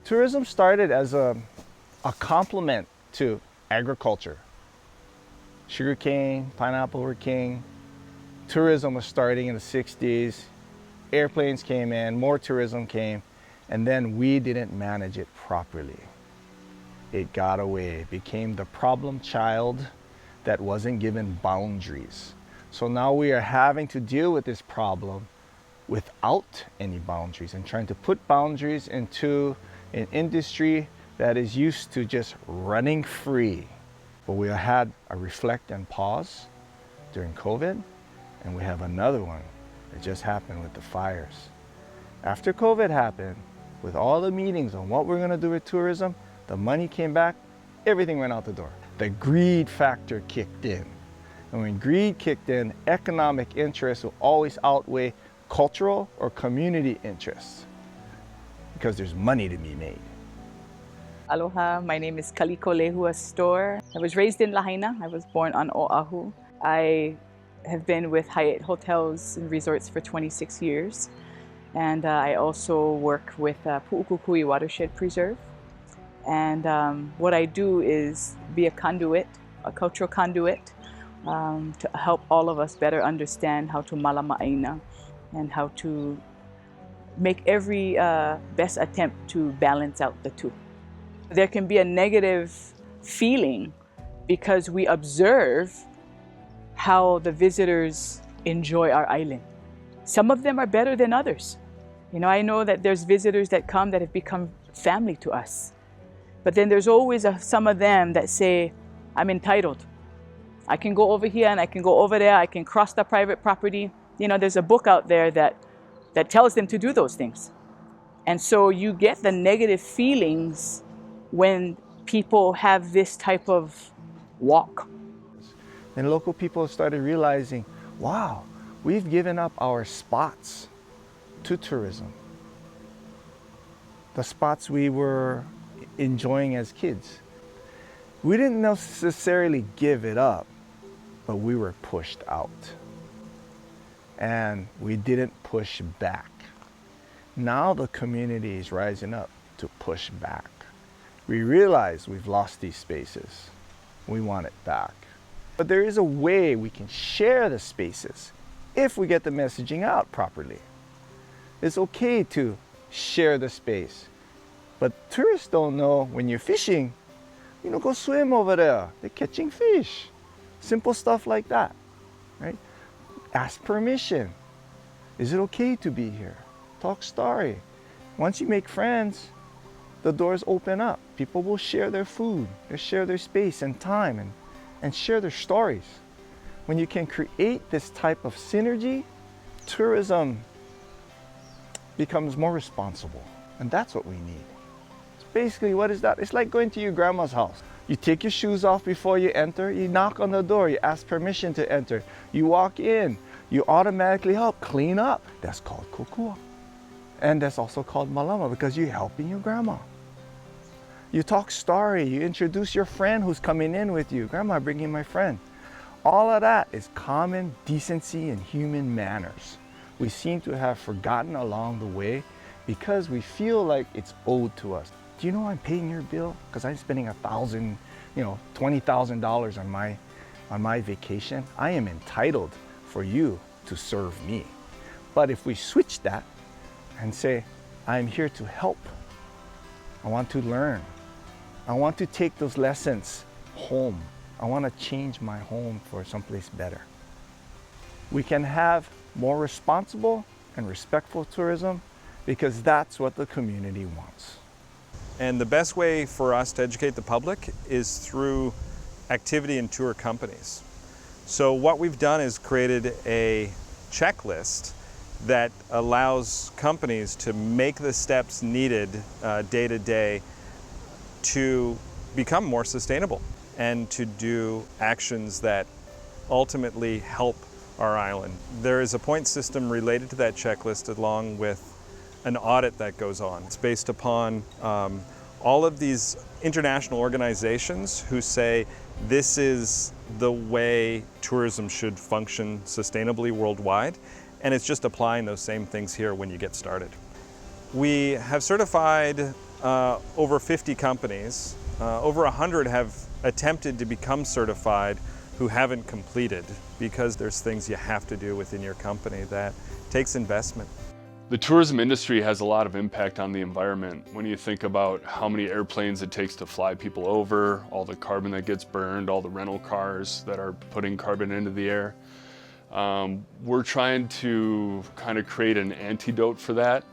Tourism started as a complement to agriculture. Sugarcane, pineapple were king. Tourism was starting in the 60s. Airplanes came in, more tourism came, and then we didn't manage it properly. It got away, it became the problem child that wasn't given boundaries. So now we are having to deal with this problem without any boundaries and trying to put boundaries into an industry that is used to just running free. But we had a reflect and pause during COVID, and we have another one that just happened with the fires. After COVID happened, with all the meetings on what we're gonna do with tourism, the money came back, everything went out the door. The greed factor kicked in. And when greed kicked in, economic interests will always outweigh cultural or community interests because there's money to be made. Aloha, my name is Kaliko Lehua Store. I was raised in Lahaina. I was born on Oahu. I have been with Hyatt Hotels and Resorts for 26 years. And I also work with Pu'ukukui Watershed Preserve. And what I do is be a conduit, a cultural conduit, to help all of us better understand how to malama'aina and how to make every best attempt to balance out the two. There can be a negative feeling because we observe how the visitors enjoy our island. Some of them are better than others. You know, I know that there's visitors that come that have become family to us. But then there's always some of them that say, I'm entitled. I can go over here and I can go over there. I can cross the private property. You know, there's a book out there that tells them to do those things. And so you get the negative feelings when people have this type of walk. And local people started realizing, wow, we've given up our spots to tourism. The spots we were enjoying as kids. We didn't necessarily give it up, but we were pushed out. And we didn't push back. Now the community is rising up to push back. We realize we've lost these spaces. We want it back. But there is a way we can share the spaces if we get the messaging out properly. It's okay to share the space. But tourists don't know when you're fishing, you know, go swim over there. They're catching fish. Simple stuff like that, right? Ask permission. Is it okay to be here? Talk story. Once you make friends, the doors open up. People will share their food, they'll share their space and time and share their stories. When you can create this type of synergy, tourism becomes more responsible. And that's what we need. So basically, what is that? It's like going to your grandma's house. You take your shoes off before you enter, you knock on the door, you ask permission to enter. You walk in, you automatically help clean up. That's called kokua. And that's also called malama because you're helping your grandma. You talk story, you introduce your friend who's coming in with you. Grandma, bring in my friend. All of that is common decency and human manners. We seem to have forgotten along the way because we feel like it's owed to us. Do you know I'm paying your bill? Because I'm spending $1,000, $20,000 on my vacation. I am entitled for you to serve me. But if we switch that and say, I'm here to help. I want to learn. I want to take those lessons home. I want to change my home for someplace better. We can have more responsible and respectful tourism because that's what the community wants. And the best way for us to educate the public is through activity and tour companies. So what we've done is created a checklist that allows companies to make the steps needed day to day to become more sustainable and to do actions that ultimately help our island. There is a point system related to that checklist along with an audit that goes on. It's based upon all of these international organizations who say this is the way tourism should function sustainably worldwide, and it's just applying those same things here when you get started. We have certified over 50 companies. Over 100 have attempted to become certified who haven't completed, because there's things you have to do within your company that takes investment. The tourism industry has a lot of impact on the environment. When you think about how many airplanes it takes to fly people over, all the carbon that gets burned, all the rental cars that are putting carbon into the air. We're trying to kind of create an antidote for that.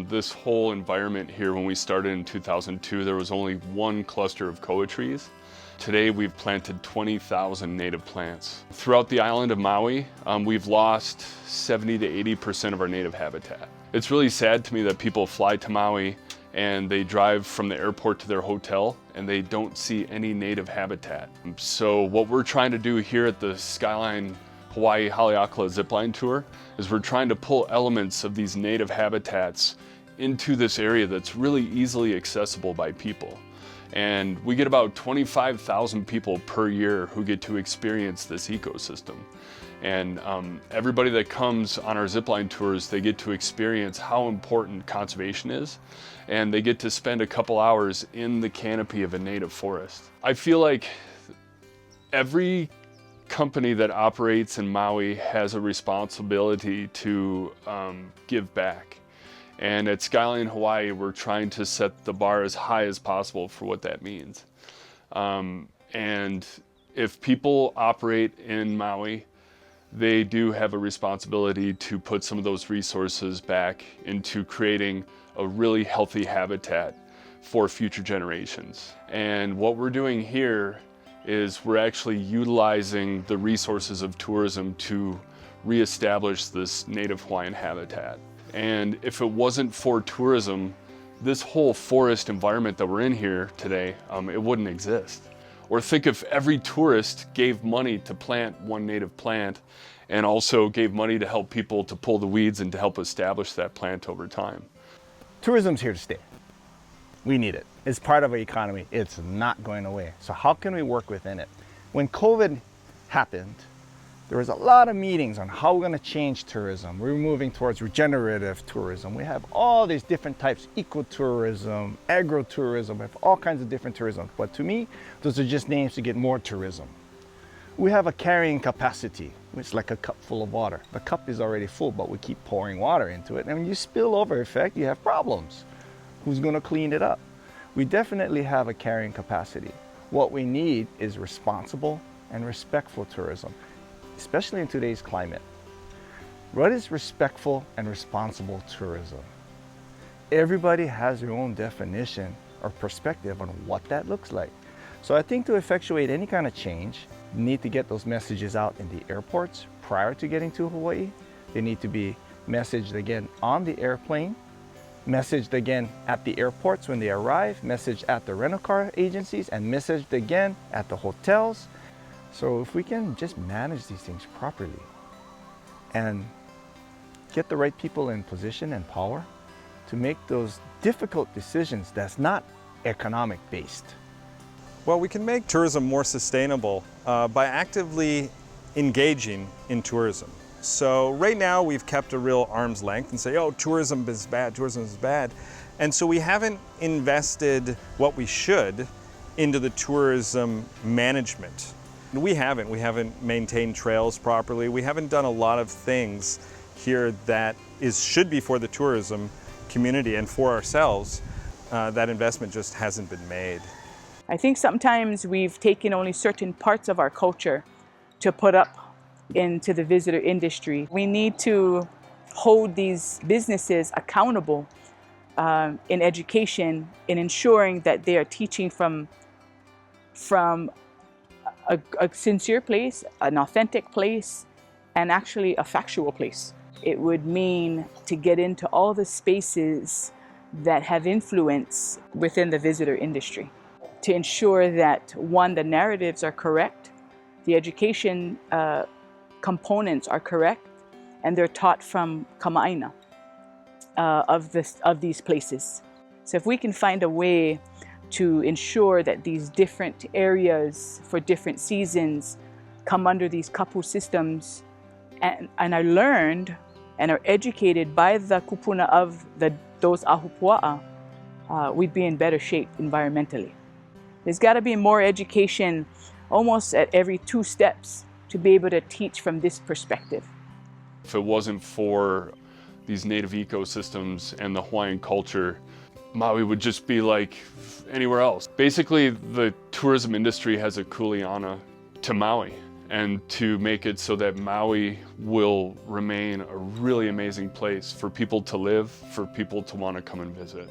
This whole environment here, when we started in 2002, there was only one cluster of koa trees. Today we've planted 20,000 native plants. Throughout the island of Maui, we've lost 70 to 80% of our native habitat. It's really sad to me that people fly to Maui and they drive from the airport to their hotel and they don't see any native habitat. So what we're trying to do here at the Skyline Hawaii Haleakala Zipline Tour is we're trying to pull elements of these native habitats into this area that's really easily accessible by people. And we get about 25,000 people per year who get to experience this ecosystem. And everybody that comes on our zipline tours, they get to experience how important conservation is, and they get to spend a couple hours in the canopy of a native forest. I feel like every company that operates in Maui has a responsibility to give back. And at Skyline Hawaii, we're trying to set the bar as high as possible for what that means. And if people operate in Maui, they do have a responsibility to put some of those resources back into creating a really healthy habitat for future generations. And what we're doing here is we're actually utilizing the resources of tourism to reestablish this native Hawaiian habitat. And if it wasn't for tourism, this whole forest environment that we're in here today, it wouldn't exist. Or think if every tourist gave money to plant one native plant and also gave money to help people to pull the weeds and to help establish that plant over time. Tourism's here to stay. We need it. It's part of our economy. It's not going away. So how can we work within it? When COVID happened, there was a lot of meetings on how we're going to change tourism. We're moving towards regenerative tourism. We have all these different types, ecotourism, agro-tourism, we have all kinds of different tourism. But to me, those are just names to get more tourism. We have a carrying capacity, which is like a cup full of water. The cup is already full, but we keep pouring water into it. And when you spill over effect, you have problems. Who's going to clean it up? We definitely have a carrying capacity. What we need is responsible and respectful tourism, especially in today's climate. What is respectful and responsible tourism? Everybody has their own definition or perspective on what that looks like. So I think to effectuate any kind of change, you need to get those messages out in the airports prior to getting to Hawaii. They need to be messaged again on the airplane, messaged again at the airports when they arrive, messaged at the rental car agencies, and messaged again at the hotels. So if we can just manage these things properly and get the right people in position and power to make those difficult decisions that's not economic based. Well, we can make tourism more sustainable by actively engaging in tourism. So right now we've kept a real arm's length and say, oh, tourism is bad, tourism is bad. And so we haven't invested what we should into the tourism management. We haven't maintained trails properly. We haven't done a lot of things here that should be for the tourism community and for ourselves. That investment just hasn't been made. I think sometimes we've taken only certain parts of our culture to put up into the visitor industry. We need to hold these businesses accountable in education, in ensuring that they are teaching from a sincere place, an authentic place, and actually a factual place. It would mean to get into all the spaces that have influence within the visitor industry, to ensure that, one, the narratives are correct, the education components are correct, and they're taught from Kamau of these places. So if we can find a way to ensure that these different areas for different seasons come under these kapu systems and are learned and are educated by the kupuna of those ahupua'a, we'd be in better shape environmentally. There's got to be more education almost at every 2 steps to be able to teach from this perspective. If it wasn't for these native ecosystems and the Hawaiian culture, Maui would just be like anywhere else. Basically, the tourism industry has a kuleana to Maui, and to make it so that Maui will remain a really amazing place for people to live, for people to want to come and visit.